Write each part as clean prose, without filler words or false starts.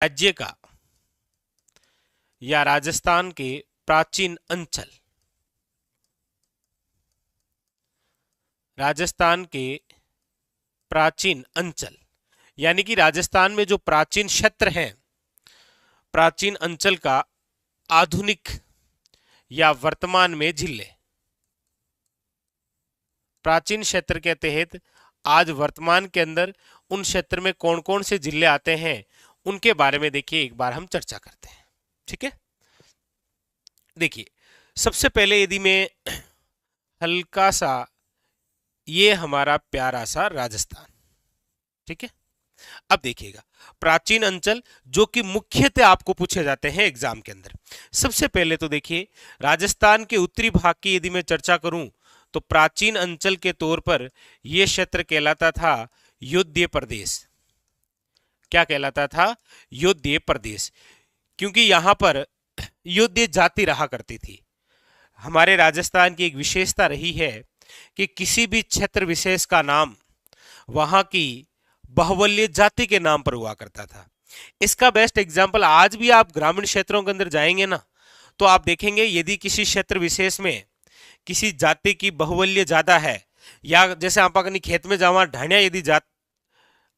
राज्य का या राजस्थान के प्राचीन अंचल, राजस्थान के प्राचीन अंचल यानी कि राजस्थान में जो प्राचीन क्षेत्र हैं, प्राचीन अंचल का आधुनिक या वर्तमान में जिले, प्राचीन क्षेत्र के तहत आज वर्तमान के अंदर उन क्षेत्र में कौन कौन से जिले आते हैं उनके बारे में देखिए एक बार हम चर्चा करते हैं। ठीक है, देखिए सबसे पहले यदि मैं हल्का सा, ये हमारा प्यारा सा राजस्थान, ठीक है। अब देखिएगा प्राचीन अंचल जो कि मुख्यतः आपको पूछे जाते हैं एग्जाम के अंदर। सबसे पहले तो देखिए राजस्थान के उत्तरी भाग की यदि मैं चर्चा करूं तो प्राचीन अंचल के तौर पर यह क्षेत्र कहलाता था योध्य प्रदेश। क्या कहलाता था? योध्य प्रदेश, क्योंकि यहां पर योध्य जाति रहा करती थी। हमारे राजस्थान की एक विशेषता रही है कि किसी भी क्षेत्र विशेष का नाम वहां की बाहुबल्य जाति के नाम पर हुआ करता था। इसका बेस्ट एग्जाम्पल आज भी आप ग्रामीण क्षेत्रों के अंदर जाएंगे ना तो आप देखेंगे यदि किसी क्षेत्र विशेष में किसी जाति की बाहुबल्य ज्यादा है, या जैसे आप अपनी खेत में जाओ ढाणिया, यदि जात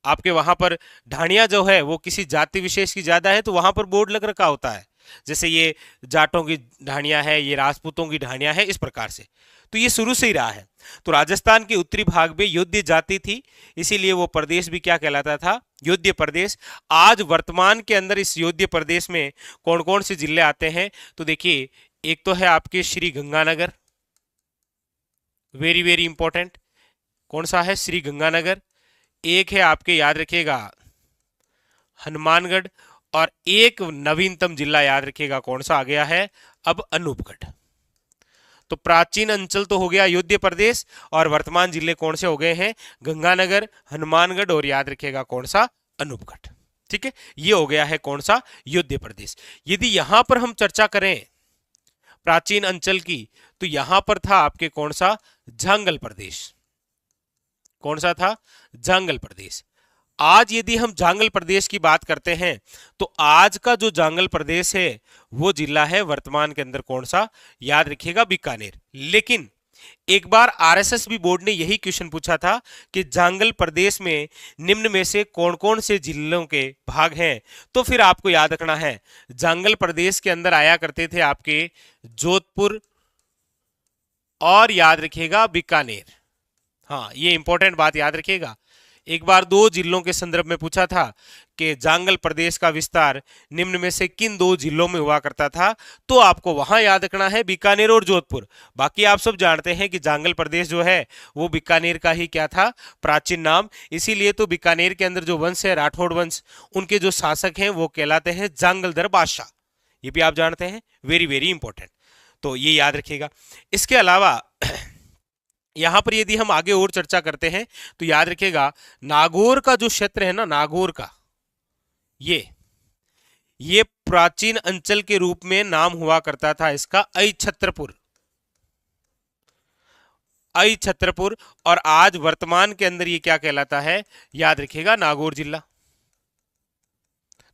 आपके वहां पर ढाणिया जो है वो किसी जाति विशेष की ज्यादा है तो वहां पर बोर्ड लग रखा होता है, जैसे ये जाटों की ढाणिया है, ये राजपूतों की ढाणिया है, इस प्रकार से। तो ये शुरू से ही रहा है। तो राजस्थान के उत्तरी भाग में योध्य जाति थी, इसीलिए वो प्रदेश भी क्या कहलाता था? योध्य प्रदेश। आज वर्तमान के अंदर इस योध्य प्रदेश में कौन कौन से जिले आते हैं तो देखिए एक तो है आपके Shri Ganganagar, very very important. कौन सा है? श्री गंगानगर। एक है आपके, याद रखिएगा, हनुमानगढ़। और एक नवीनतम जिला याद रखिएगा कौन सा आ गया है अब? अनूपगढ़। तो प्राचीन अंचल तो हो गया योध्य प्रदेश और वर्तमान जिले कौन से हो गए हैं? गंगानगर, हनुमानगढ़ और याद रखिएगा कौन सा? अनूपगढ़। ठीक है, ये हो गया है कौन सा? योध्य प्रदेश। यदि यहां पर हम चर्चा करें प्राचीन अंचल की तो यहां पर था आपके कौन सा? जांगल प्रदेश। कौन सा था? जांगल प्रदेश। आज यदि हम जांगल प्रदेश की बात करते हैं तो आज का जो जांगल प्रदेश है वो जिला है वर्तमान के अंदर कौन सा? याद रखिएगा बीकानेर। लेकिन एक बार आरएसएस भी बोर्ड ने यही क्वेश्चन पूछा था कि जांगल प्रदेश में निम्न में से कौन कौन से जिलों के भाग हैं, तो फिर आपको याद रखना है जांगल प्रदेश के अंदर आया करते थे आपके जोधपुर और याद रखिएगा बीकानेर। हाँ, ये इंपॉर्टेंट बात याद रखिएगा। एक बार दो जिलों के संदर्भ में पूछा था कि जांगल प्रदेश का विस्तार निम्न में से किन दो जिलों में हुआ करता था, तो आपको वहां याद रखना है बीकानेर और जोधपुर। बाकी आप सब जानते हैं कि जांगल प्रदेश जो है वो बीकानेर का ही क्या था? प्राचीन नाम। इसीलिए तो बीकानेर के अंदर जो वंश है राठौड़ वंश, उनके जो शासक हैं वो कहलाते हैं जांगलधर बादशाह। ये भी आप जानते हैं, वेरी वेरी इंपॉर्टेंट। तो ये याद रखिएगा। इसके अलावा यहां पर यदि हम आगे और चर्चा करते हैं तो याद रखिएगा नागौर का जो क्षेत्र है ना, नागौर का, ये प्राचीन अंचल के रूप में नाम हुआ करता था इसका अछत्रपुर। अछत्रपुर। और आज वर्तमान के अंदर ये क्या कहलाता है? याद रखिएगा नागौर जिला।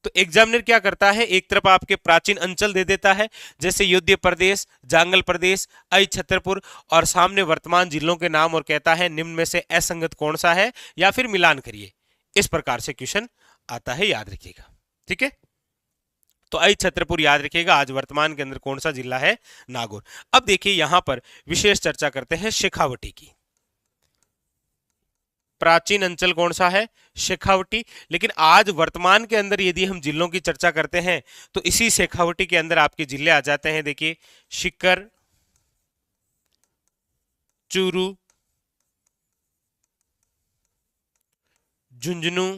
तो एग्जामिनर क्या करता है, एक तरफ आपके प्राचीन अंचल दे देता है जैसे योध्य प्रदेश, जांगल प्रदेश, अछत्रपुर, और सामने वर्तमान जिलों के नाम और कहता है निम्न में से असंगत कौन सा है या फिर मिलान करिए। इस प्रकार से क्वेश्चन आता है, याद रखिएगा। ठीक है, तो अछत्रपुर याद रखिएगा आज वर्तमान के अंदर कौन सा जिला है? नागौर। अब देखिए यहां पर विशेष चर्चा करते हैं शेखावटी की। प्राचीन अंचल कौन सा है? शेखावटी। लेकिन आज वर्तमान के अंदर यदि हम जिलों की चर्चा करते हैं तो इसी शेखावटी के अंदर आपके जिले आ जाते हैं। देखिए सीकर, चूरू, झुंझुनू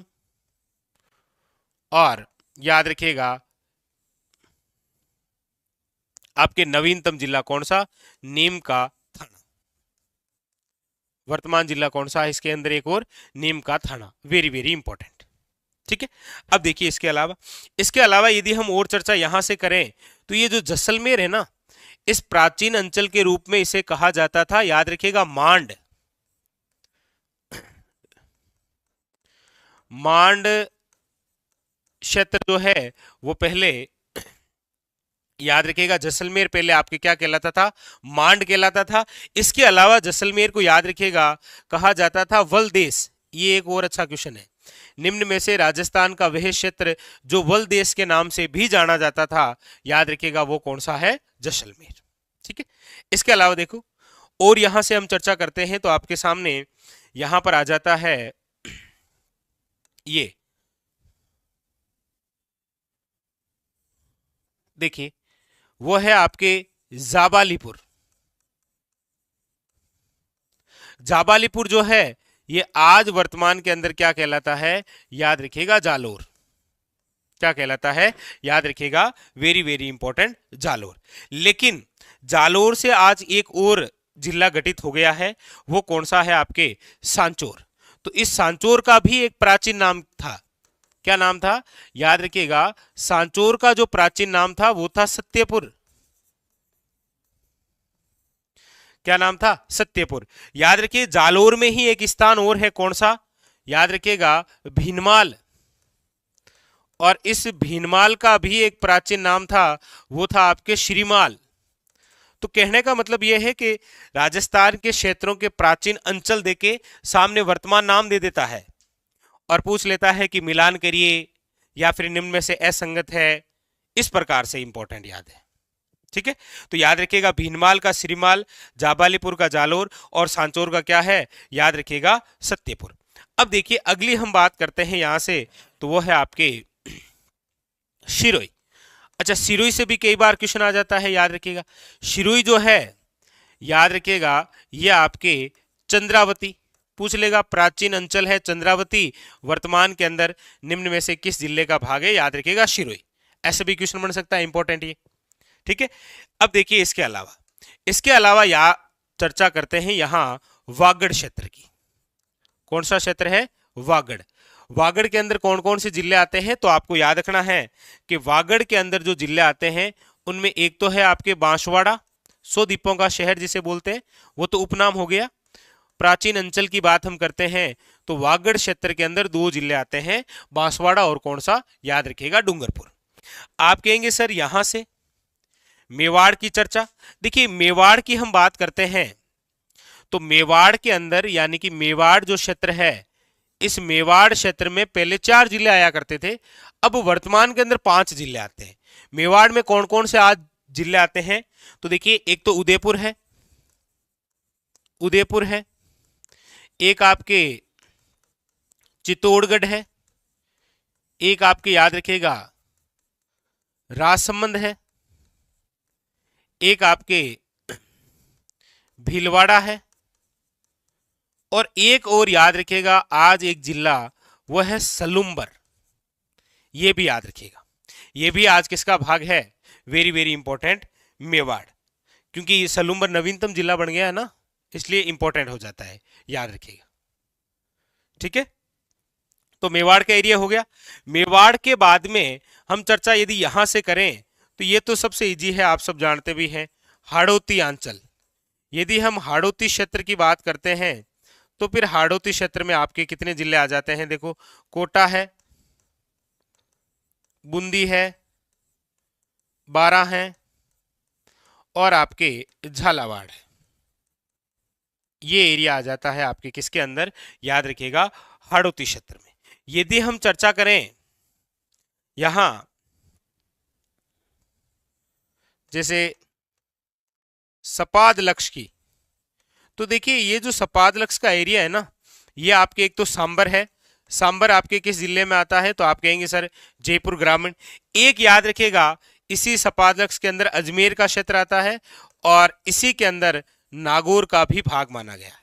और याद रखिएगा आपके नवीनतम जिला कौन सा? नीम का थाना। वर्तमान जिला कौन सा है इसके अंदर? एक और, नीम का थाना। Very very important. ठीक है, अब देखिए इसके अलावा यदि हम और चर्चा यहां से करें तो ये जो जैसलमेर है ना, इस प्राचीन अंचल के रूप में इसे कहा जाता था, याद रखिएगा, मांड। मांड क्षेत्र जो है वो पहले याद रखिएगा, जैसलमेर पहले आपके क्या कहलाता था, मांड कहलाता था। इसके अलावा जैसलमेर को याद रखिएगा कहा जाता था वलदेश। ये एक और अच्छा क्वेश्चन है। निम्न में से राजस्थान का वह क्षेत्र जो वलदेश के नाम से भी जाना जाता था, याद रखिएगा वो कौन सा है, जैसलमेर। ठीक है, इसके अलावा देखो और यहां से हम चर्चा करते हैं तो आपके सामने यहां पर आ जाता है ये, देखिए वो है आपके जाबालीपुर। जाबालीपुर जो है ये आज वर्तमान के अंदर क्या कहलाता है, याद रखिएगा जालोर। क्या कहलाता है, याद रखिएगा, वेरी वेरी इंपॉर्टेंट, जालोर। लेकिन जालोर से आज एक और जिला गठित हो गया है, वो कौन सा है, आपके सांचौर। तो इस सांचौर का भी एक प्राचीन नाम था। क्या नाम था, याद रखिएगा, सांचौर का जो प्राचीन नाम था वो था सत्यपुर। क्या नाम था, सत्यपुर। याद रखिए जालोर में ही एक स्थान और है, कौन सा, याद रखिएगा, भीनमाल। और इस भीनमाल का भी एक प्राचीन नाम था, वो था आपके श्रीमाल। तो कहने का मतलब यह है कि राजस्थान के क्षेत्रों के प्राचीन अंचल देके सामने वर्तमान नाम दे देता है और पूछ लेता है कि मिलान करिए या फिर निम्न में से असंगत है। इस प्रकार से इंपॉर्टेंट याद है। ठीक है, तो याद रखिएगा भीनमाल का श्रीमाल, जाबालीपुर का जालोर और सांचौर का क्या है, याद रखिएगा, सत्यपुर। अब देखिए अगली हम बात करते हैं यहां से, तो वो है आपके शिरोई। अच्छा, सिरोही से भी कई बार क्वेश्चन आ जाता है, याद रखिएगा। सिरोही जो है, याद रखिएगा, ये आपके चंद्रावती पूछ लेगा, प्राचीन अंचल है चंद्रावती, वर्तमान के अंदर निम्न में से किस जिले का भाग है, याद रखिएगा, सिरोही। ऐसे भी क्वेश्चन बन सकता है, इंपॉर्टेंट ये। ठीक है, अब देखिए इसके अलावा या चर्चा करते हैं यहां वागड़ क्षेत्र की। कौन सा क्षेत्र है, वागड़। वागड़ के अंदर कौन कौन से जिले आते हैं, तो आपको याद रखना है कि वागड़ के अंदर जो जिले आते हैं उनमें एक तो है आपके बांसवाड़ा, 100 द्वीपों का शहर जिसे बोलते हैं, वो तो उपनाम हो गया। प्राचीन अंचल की बात हम करते हैं तो वागड़ क्षेत्र के अंदर 2 जिले आते हैं, बांसवाड़ा और कौन सा, याद रखिएगा, डूंगरपुर। आप कहेंगे सर यहां से मेवाड़ की चर्चा। देखिए मेवाड़ की हम बात करते हैं तो मेवाड़ के अंदर यानी कि मेवाड़ जो क्षेत्र है, इस मेवाड़ क्षेत्र में पहले 4 जिले आया करते थे, अब वर्तमान के अंदर 5 जिले आते हैं। मेवाड़ में कौन कौन से आज जिले आते हैं, तो देखिए एक तो उदयपुर है, एक आपके चित्तौड़गढ़ है, एक आपके याद रखिएगा राजसमंद है, एक आपके भीलवाड़ा है, और एक और याद रखिएगा आज एक जिला वो है सलुम्बर। ये भी याद रखिएगा, ये भी आज किसका भाग है, वेरी वेरी इंपॉर्टेंट, मेवाड़। क्योंकि ये सलुम्बर नवीनतम जिला बन गया है ना, इसलिए इंपॉर्टेंट हो जाता है, याद रखिएगा। ठीक है, तो मेवाड़ का एरिया हो गया। मेवाड़ के बाद में हम चर्चा यदि यहां से करें तो ये तो सबसे इजी है, आप सब जानते भी हैं, हाड़ौती अंचल। यदि हम हाड़ौती क्षेत्र की बात करते हैं तो फिर हाड़ौती क्षेत्र में आपके कितने जिले आ जाते हैं, देखो कोटा है, बूंदी है, बारां है और आपके झालावाड़ है। ये एरिया आ जाता है आपके किसके अंदर, याद रखिएगा, हाड़ौती क्षेत्र में। यदि हम चर्चा करें यहां जैसे सपाद लक्ष्य की, तो देखिए ये जो सपाद लक्ष्य का एरिया है ना, ये आपके एक तो सांबर है। सांबर आपके किस जिले में आता है, तो आप कहेंगे सर जयपुर ग्रामीण। एक याद रखिएगा, इसी सपाद लक्ष्य के अंदर अजमेर का क्षेत्र आता है और इसी के अंदर नागौर का भी भाग माना गया है।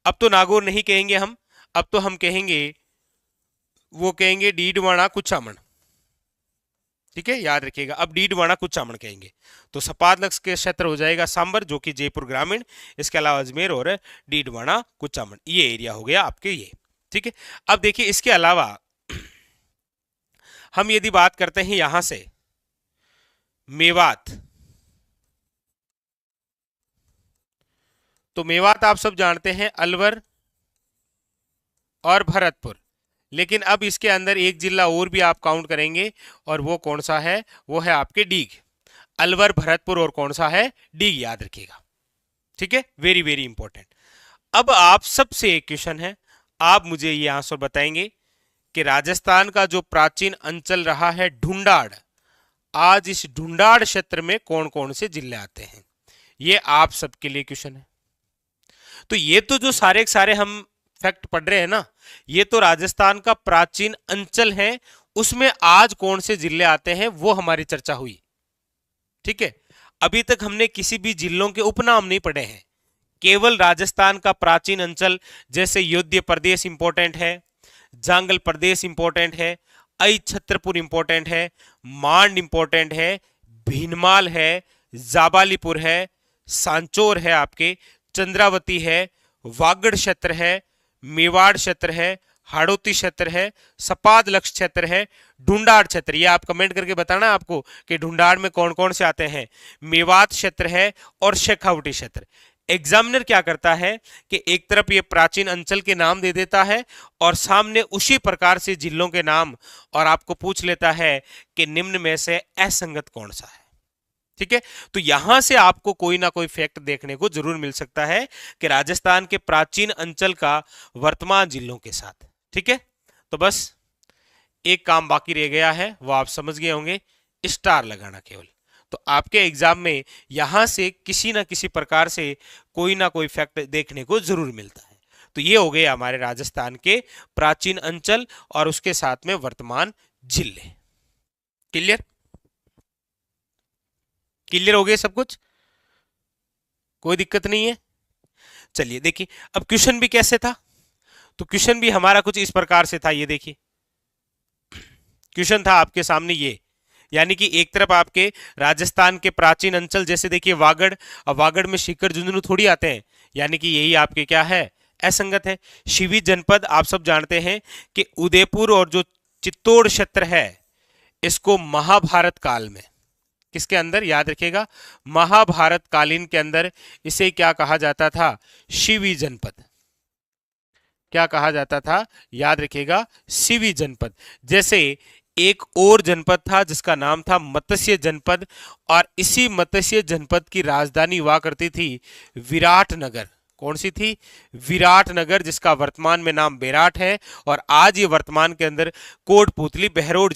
अब तो नागौर नहीं कहेंगे हम, अब तो हम कहेंगे, वो कहेंगे डीडवाना कुचामन। ठीक है, याद रखिएगा, अब डीडवाना कुचामन कहेंगे। तो सपाद लक्ष्य के क्षेत्र हो जाएगा सांबर, जो कि जयपुर ग्रामीण, इसके अलावा अजमेर और डीडवाना कुचामन, ये एरिया हो गया आपके ये। ठीक है, अब देखिए इसके अलावा हम यदि बात करते हैं यहां से मेवात, तो मेवात आप सब जानते हैं अलवर और भरतपुर, लेकिन अब इसके अंदर एक जिला और भी आप काउंट करेंगे, और वो कौन सा है? वो है आपके डीग। अलवर, भरतपुर और कौन सा है? डीग, याद रखिएगा। ठीक है, वेरी वेरी इंपॉर्टेंट। अब आप सबसे एक क्वेश्चन है, आप मुझे ये आंसर बताएंगे कि राजस्थान का जो प्राचीन अंचल रहा है ढूंढाड़, आज इस ढूंढाड़ क्षेत्र में कौन कौन से जिले आते हैं? ये आप सबके लिए क्वेश्चन है। तो ये तो जो सारे सारे हम फैक्ट पढ़ रहे हैं ना, ये तो राजस्थान का प्राचीन अंचल है, उसमें आज कौन से जिले आते हैं वो हमारी चर्चा हुई। ठीक है, अभी तक हमने किसी भी जिलों के उपनाम नहीं पढ़े हैं, केवल राजस्थान का प्राचीन अंचल, जैसे योध्य प्रदेश इंपॉर्टेंट है, जांगल प्रदेश इंपॉर्टेंट है, आई छत्रपुर इंपॉर्टेंट है, मांड इंपॉर्टेंट है, भीनमाल है, जाबालीपुर है, सांचौर है, आपके चंद्रावती है, वागड़ क्षेत्र है, मेवाड़ क्षेत्र है, हाड़ौती क्षेत्र है, सपाद लक्ष्य क्षेत्र है, ढूंढाड़ क्षेत्र। ये आप कमेंट करके बताना आपको कि ढूंढाड़ में कौन कौन से आते हैं। मेवात क्षेत्र है और शेखावटी क्षेत्र। एग्जामिनर क्या करता है कि एक तरफ ये प्राचीन अंचल के नाम दे देता है और सामने उसी प्रकार से जिलों के नाम, और आपको पूछ लेता है कि निम्न में से असंगत कौन सा है। ठीक है, तो यहां से आपको कोई ना कोई फैक्ट देखने को जरूर मिल सकता है कि राजस्थान के प्राचीन अंचल का वर्तमान जिलों के साथ। ठीक है, तो बस एक काम बाकी रह गया है, वो आप समझ गए होंगे, स्टार लगाना केवल। तो आपके एग्जाम में यहां से किसी ना किसी प्रकार से कोई ना कोई फैक्ट देखने को जरूर मिलता है। तो ये हो गए हमारे राजस्थान के प्राचीन अंचल और उसके साथ में वर्तमान जिले। क्लियर? क्लियर हो गए सब कुछ? कोई दिक्कत नहीं है? चलिए देखिए, अब क्वेश्चन भी कैसे था? तो क्वेश्चन भी हमारा कुछ इस प्रकार से था। ये देखिए, क्वेश्चन था आपके सामने ये, यानी कि एक तरफ आपके राजस्थान के प्राचीन अंचल, जैसे देखिए वागड़, अब वागड़ में सीकर झुंझुनू थोड़ी आते हैं, यानी कि यही आपके क्या है? असंगत है। शिवी जनपद आप सब जानते हैं कि उदयपुर और जो चित्तौड़ क्षेत्र है, इसको महाभारत काल में, किसके अंदर? याद रखिएगा, महाभारत कालीन के अंदर इसे क्या कहा जाता था? शिवी जनपद। क्या कहा जाता था? याद रखिएगा, शिवी जनपद। जैसे एक और जनपद था जिसका नाम था मत्स्य जनपद, और इसी मत्स्य जनपद की राजधानी हुआ करती थी विराटनगर। कौन सी थी? विराटनगर, जिसका वर्तमान में नाम बेराट है, और आज ये वर्तमान के अंदर कोटपुतली, बहरोड